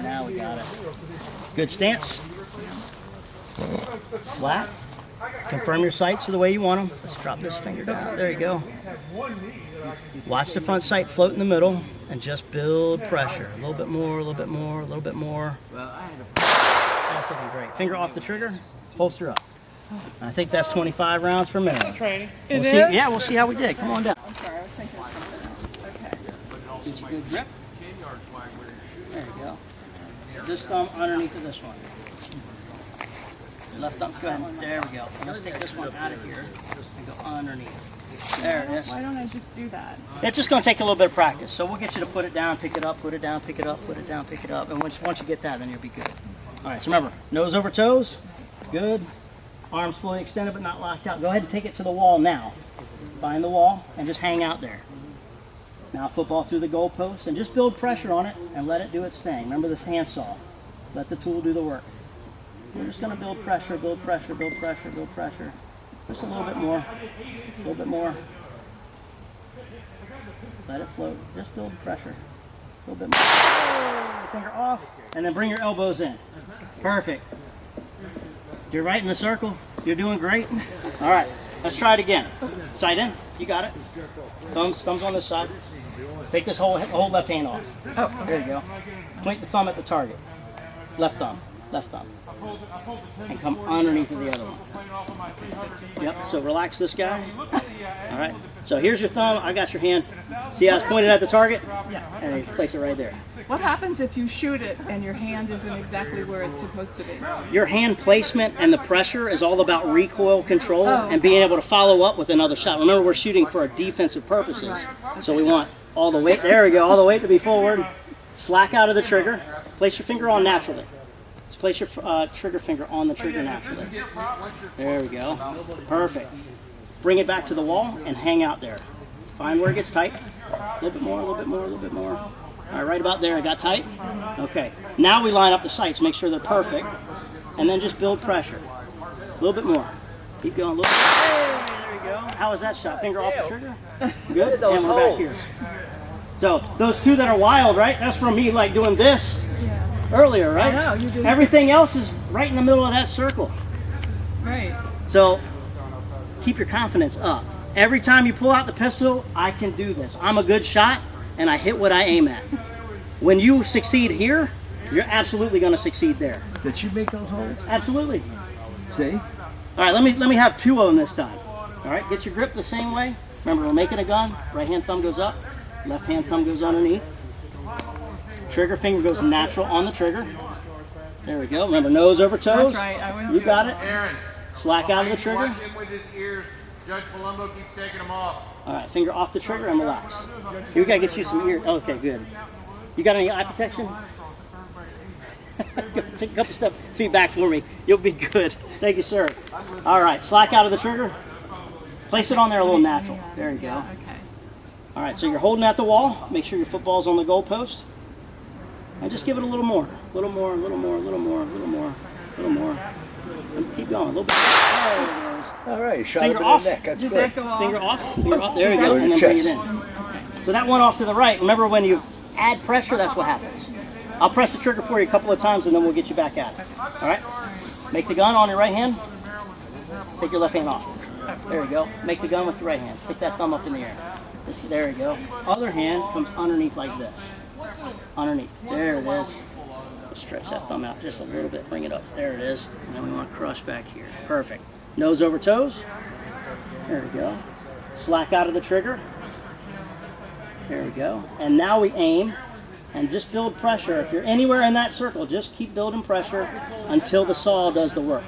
Now we got it. Good stance. Flat. Confirm your sights the way you want them. Let's drop this finger down. There you go. Watch the front sight float in the middle and just build pressure. A little bit more, a little bit more, a little bit more. That's looking great. Finger off the trigger, holster up. I think that's 25 rounds per minute. We'll see, yeah, we'll see how we did. Come on down. I'm sorry, I was thinking of something else. Okay. Get you a good grip. There you go. This thumb underneath of this one. Left thumb, go ahead. There we go. Let's take this one out of here and go underneath. There it is. Why don't I just do that? It's just going to take a little bit of practice. So we'll get you to put it down, pick it up, put it down, pick it up, put it down, pick it up. And once you get that, then you'll be good. All right, so remember, nose over toes. Good. Arms fully extended but not locked out. Go ahead and take it to the wall now. Find the wall and just hang out there. Now football through the goalpost and just build pressure on it and let it do its thing. Remember this handsaw. Let the tool do the work. We're just going to build pressure, build pressure, build pressure, build pressure. Just a little bit more. A little bit more. Let it float. Just build pressure. A little bit more. Finger off and then bring your elbows in. Perfect. You're right in the circle. You're doing great. All right, let's try it again. Sight in. You got it. Thumbs on this side. Take this whole left hand off. Oh, there you go. Point the thumb at the target. Left thumb. Left thumb. And come underneath of the other one. Yep, so relax this guy. All right, so here's your thumb. I got your hand. See how it's pointed at the target? Yeah. And you place it right there. What happens if you shoot it and your hand isn't exactly where it's supposed to be? Your hand placement and the pressure is all about recoil control and being able to follow up with another shot. Remember, we're shooting for defensive purposes. So we want all the weight, there we go, all the weight to be forward. Slack out of the trigger. Place your finger on naturally. Just place your trigger finger on the trigger naturally. There we go. Perfect. Bring it back to the wall and hang out there. Find where it gets tight. A little bit more, a little bit more, a little bit more. All right, right about there, it got tight. Okay, now we line up the sights, make sure they're perfect, and then just build pressure. A little bit more. Keep going. A little bit. Hey, there you go. How was that shot? Finger off the trigger? Good. And we're back here. So those two that are wild, right? That's from me like doing this earlier, right? I know, you do. Everything else is right in the middle of that circle. Right. So keep your confidence up. Every time you pull out the pistol, I can do this. I'm a good shot, and I hit what I aim at. When you succeed here, you're absolutely going to succeed there. Did you make those holes? Absolutely. See? All right, let me have two of them this time. All right, get your grip the same way. Remember, we're making a gun. Right hand thumb goes up. Left hand thumb goes underneath. Trigger finger goes natural on the trigger. There we go. Remember, nose over toes. That's right. You got it. Aaron, Slack out of the trigger. watch him with his ears. Judge Palumbo keeps taking them off. All right, finger off the trigger and relax. Here, we gotta get you some ear. Okay, good. You got any eye protection? Take a couple steps, feet back for me. You'll be good. Thank you, sir. All right, slack out of the trigger. Place it on there a little natural. There you go. Okay. All right, so you're holding at the wall. Make sure your football's on the goalpost. And just give it a little more. A little more, a little more, a little more, a little more, a little more. And keep going, a little bit. There it is. All right, shot Finger him off. in the neck. That's Did good. that go off? Finger off, there you go, and then bring it in. So that one off to the right. Remember, when you add pressure, that's what happens. I'll press the trigger for you a couple of times and then we'll get you back at it. All right? Make the gun on your right hand. Take your left hand off. There you go. Make the gun with your right hand. Stick that thumb up in the air. There you go. Other hand comes underneath like this. Underneath. There it is. Stretch that thumb out just a little bit. Bring it up. There it is. And then we want to crush back here. Perfect. Nose over toes. There we go. Slack out of the trigger. There we go. And now we aim and just build pressure. If you're anywhere in that circle, just keep building pressure until the saw does the work.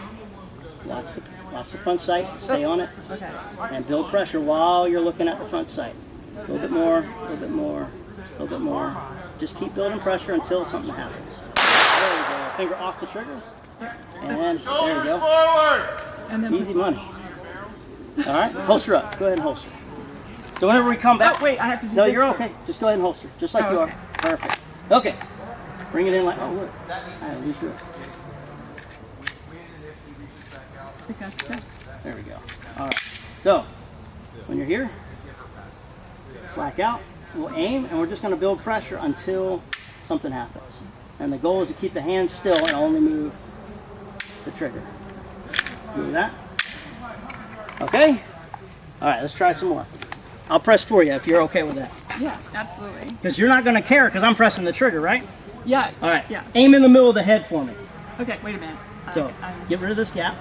Watch the front sight. Stay on it. Okay. And build pressure while you're looking at the front sight. A little bit more, a little bit more, a little bit more. Just keep building pressure until something happens. There we go. Finger off the trigger. And there we go. Forward! And then Easy money. All right, holster up. Go ahead and holster. So whenever we come back. Oh, wait, I have to do No, this you're first. okay. Just go ahead and holster, just like you okay. are. Perfect. Okay. Bring it in like, oh look. I lose yours. I got you. There we go. All right. So when you're here, slack out. We'll aim, and we're just going to build pressure until something happens. And the goal is to keep the hand still and only move the trigger. Do that. Okay? All right, let's try some more. I'll press for you if you're okay with that. Yeah, absolutely. Because you're not going to care because I'm pressing the trigger, right? Yeah. All right. Yeah. Aim in the middle of the head for me. Okay, wait a minute. So get rid of this gap.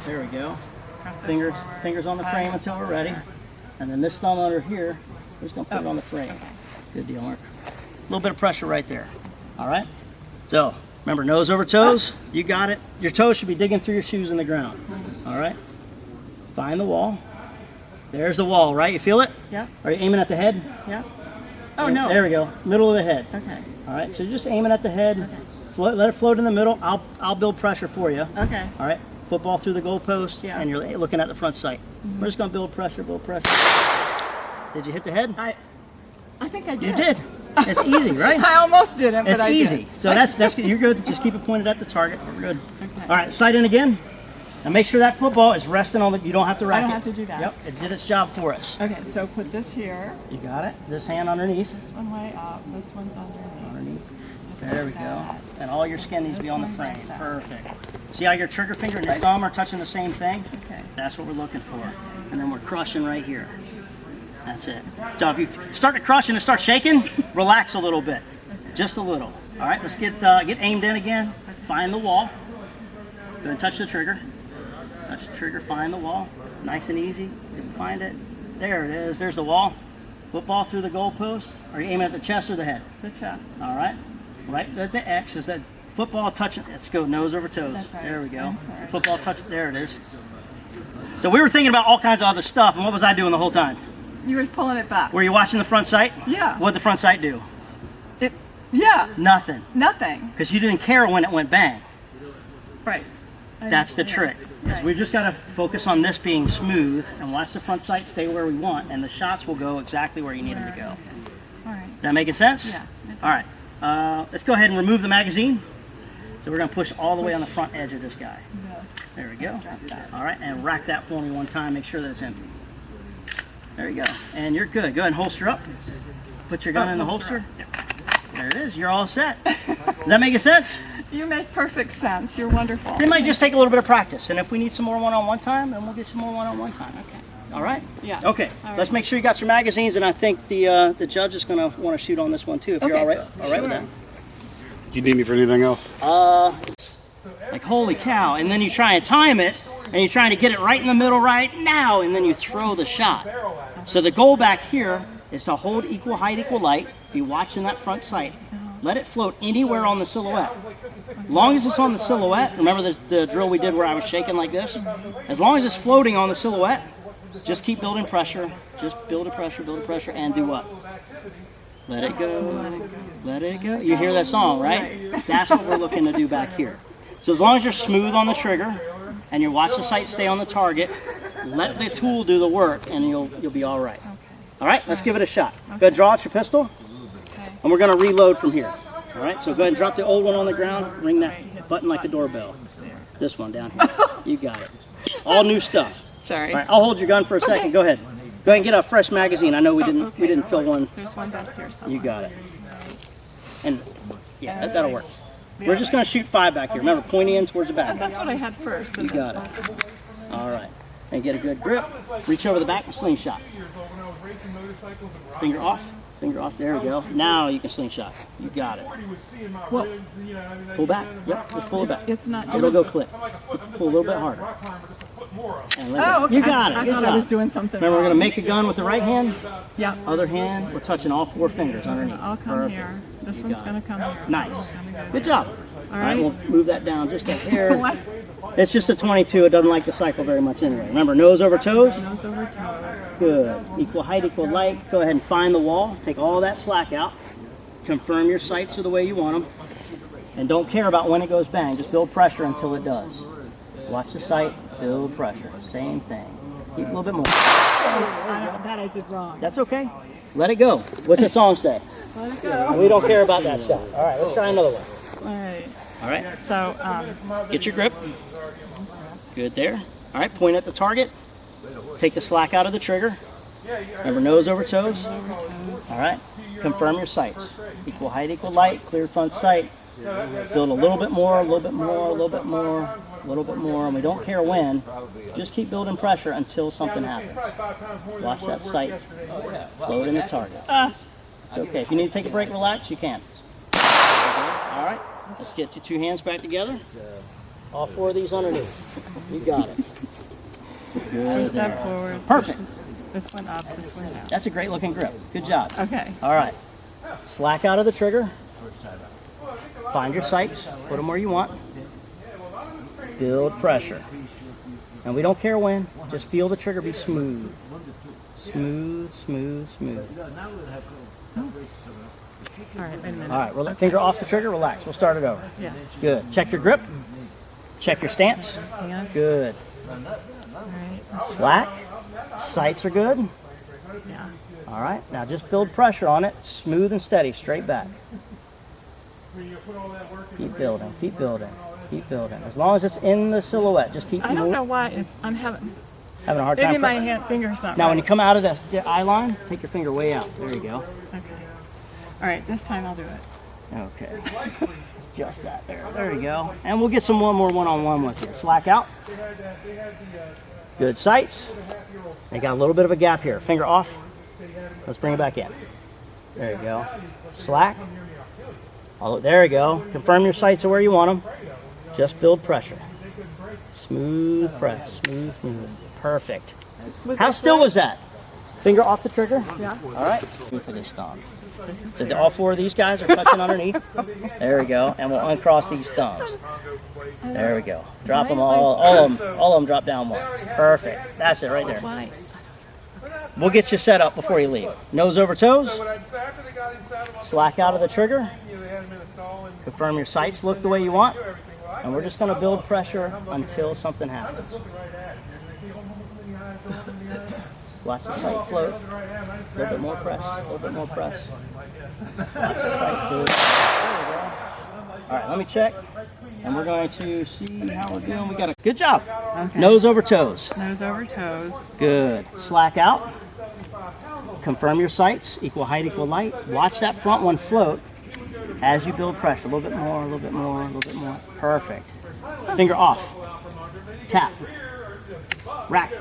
There we go. Fingers on the frame until we're ready. And then this thumb under here, we're just going to put it on the frame. Okay. Good deal, Mark. A little bit of pressure right there. All right? So remember, nose over toes. You got it. Your toes should be digging through your shoes in the ground. All right? Find the wall. There's the wall, right? You feel it? Yeah. Are you aiming at the head? Yeah. Oh, no. There we go. Middle of the head. Okay. All right, so you're just aiming at the head. Okay. Let it float in the middle. I'll build pressure for you. Okay. All right. Football through the goalpost, and you're looking at the front sight. We're just going to build pressure, build pressure. Did you hit the head? I think I did. You did. It's easy, right? I almost didn't, but it's I easy. did. So that's good. You're good. Just keep it pointed at the target. We're good. Okay. All right, sight in again. Now make sure that football is resting on the. You don't have to rack it. I don't have to do that. Yep, it did its job for us. Okay, so put this here. You got it. This hand underneath. This one way up. This one's underneath. There we go. And all your skin needs to be on the frame. Perfect. See how your trigger finger and your thumb are touching the same thing? Okay. That's what we're looking for. And then we're crushing right here. That's it. So if you start to crush and it starts shaking, relax a little bit. Just a little. All right, let's get aimed in again. Find the wall. Go ahead and touch the trigger. Touch the trigger, find the wall. Nice and easy. You can find it. There it is. There's the wall. Football through the goalpost. Are you aiming at the chest or the head? The chest. All right. Right at the X is that football touching. Let's go nose over toes. Right. There we go. Football touch. There it is. So we were thinking about all kinds of other stuff, and what was I doing the whole time? You were pulling it back. Were you watching the front sight? Yeah. What'd the front sight do? Yeah. Nothing. Nothing. Because you didn't care when it went bang. Right. That's the trick. Right. We've just got to focus on this being smooth and watch the front sight stay where we want, and the shots will go exactly where you need them to go. All right. Is that making sense? Yeah. All right. Let's go ahead and remove the magazine. So we're going to push all the way on the front edge of this guy. Yes. There we go. All right, and rack that for me one time. Make sure that it's empty. There you go. And you're good. Go ahead and holster up. Put your gun in the holster. There it is. You're all set. Does that make sense? You make perfect sense. You're wonderful. It might just take a little bit of practice, and if we need some more one-on-one time, then we'll get some more one-on-one time. Okay. All right? Yeah. Okay. All right. Let's make sure you got your magazines, and I think the judge is going to want to shoot on this one too. If you're all right with that. Do you need me for anything else? Like holy cow! And then you try and time it, and you're trying to get it right in the middle right now, and then you throw the shot. So the goal back here is to hold equal height, equal light. Be watching that front sight. Let it float anywhere on the silhouette. As long as it's on the silhouette, remember the drill we did where I was shaking like this? As long as it's floating on the silhouette, just keep building pressure. Just build a pressure, and do what? Let it go, let it go. You hear that song, right? That's what we're looking to do back here. So as long as you're smooth on the trigger, and you watch the sight stay on the target, let the tool do the work, and you'll be all right. All right, let's give it a shot. Go ahead, draw out your pistol. And we're going to reload from here. All right, so go ahead and drop the old one on the ground. Ring that button like a doorbell. This one down here. You got it. All new stuff. Sorry. All right, I'll hold your gun for a second. Go ahead. Go ahead and get a fresh magazine. I know we didn't fill one. There's one back here somewhere. You got it. And yeah, that'll work. We're just going to shoot 5 back here. Remember, pointing in towards the back. That's what I had first. You got it. All right. And get a good grip. Reach over the back and slingshot. Finger off. Finger off. There we go. Now you can slingshot. You got it. Whoa. Pull back. Yep. Just pull it back. It's not. It'll go clip. Pull a little bit harder. And let Oh, go. okay. You got it. I Good thought job. I was doing something Remember, we're wrong. going to make a gun with the right hand. Yeah. Other hand, we're touching all 4 fingers underneath. I'll come Perfect. here. This You one's got going it. to come here. Nice. Gonna Good job. All right, right. we'll move that down just a hair. What? It's just a 22. It doesn't like to cycle very much anyway. Remember, nose over toes. Nose over toes. Good. Equal height, equal light. Go ahead and find the wall. Take all that slack out. Confirm your sights are the way you want them. And don't care about when it goes bang. Just build pressure until it does. Watch the sight. Build pressure. Same thing. Keep a little bit more. That I did wrong. That's okay. Let it go. What's the song say? Let it go. We don't care about that shot. All right, let's try another one. All right. All right. So, Get your grip. Good there. All right, point at the target. Take the slack out of the trigger. Remember, nose over toes. All right. Confirm your sights. Equal height, equal light. Clear front sight. Build a little bit more, a little bit more, a little bit more, a little bit more, and we don't care when. Just keep building pressure until something happens. Watch that sight float in the target. It's okay. If you need to take a break, relax, you can. All right. Let's get your 2 hands back together. All 4 of these underneath. You got it. Good. Step forward. Perfect. This one up, this one down. That's a great looking grip. Good job. Okay. All right. Slack out of the trigger. Find your sights. Put them where you want. Build pressure. And we don't care when. Just feel the trigger be smooth. Smooth, smooth, smooth. All right, wait a minute. All right. Finger off the trigger. Relax. We'll start it over. Yeah. Good. Check your grip. Check your stance. Stance. Good. All right. Slack. Sights are good. Yeah. All right. Now just build pressure on it. Smooth and steady. Straight back. Keep building. Keep building. Keep building. As long as it's in the silhouette, just keep I don't moving. know why I'm having A hard time. maybe my finger's not Now, right. when you come out of the eye line, take your finger way out. There you go. Okay. All right, this time I'll do it. Okay. Just that there. There you go. And we'll get some more one-on-one with you. Slack out. Good sights. They got a little bit of a gap here. Finger off. Let's bring it back in. There you go. Slack. There you go. Confirm your sights are where you want them. Just build pressure. Smooth press. Smooth, smooth. Perfect. How still was that? Finger off the trigger? Yeah. All right. For this thumb. So all 4 of these guys are touching underneath. There we go. And we'll uncross these thumbs. There we go. Drop them all of them drop down 1. Perfect. That's it right there. Why? We'll get you set up before you leave. Nose over toes. Slack out of the trigger. Confirm your sights look the way you want. And we're just going to build pressure until something happens. Watch the sight float. A little bit more press. A little bit more press. Watch the sight float. There we go. All right, let me check. And we're going to see how we're doing. We got a good job. Okay. Nose over toes. Nose over toes. Good. Slack out. Confirm your sights. Equal height, equal light. Watch that front one float as you build pressure. A little bit more, a little bit more, a little bit more. Perfect. Finger off. Tap. Rack.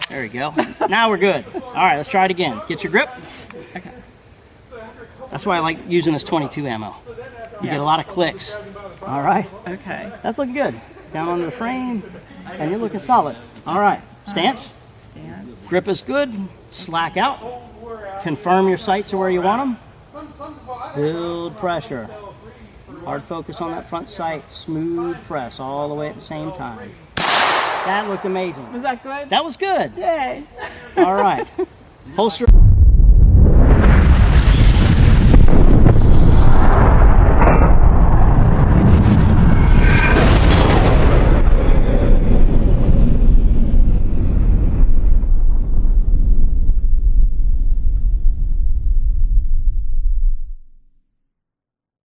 There we go. Now we're good. All right, let's try it again. Get your grip. Okay. That's why I like using this 22 ammo. You get a lot of clicks. All right. Okay. That's looking good. Down under the frame, and you're looking solid. All right. Stance. Stand. Grip is good. Slack out. Confirm your sights are where you want them. Build pressure. Hard focus on that front sight. Smooth press all the way at the same time. That looked amazing. Was that good? That was good. Yay. All right. Holster.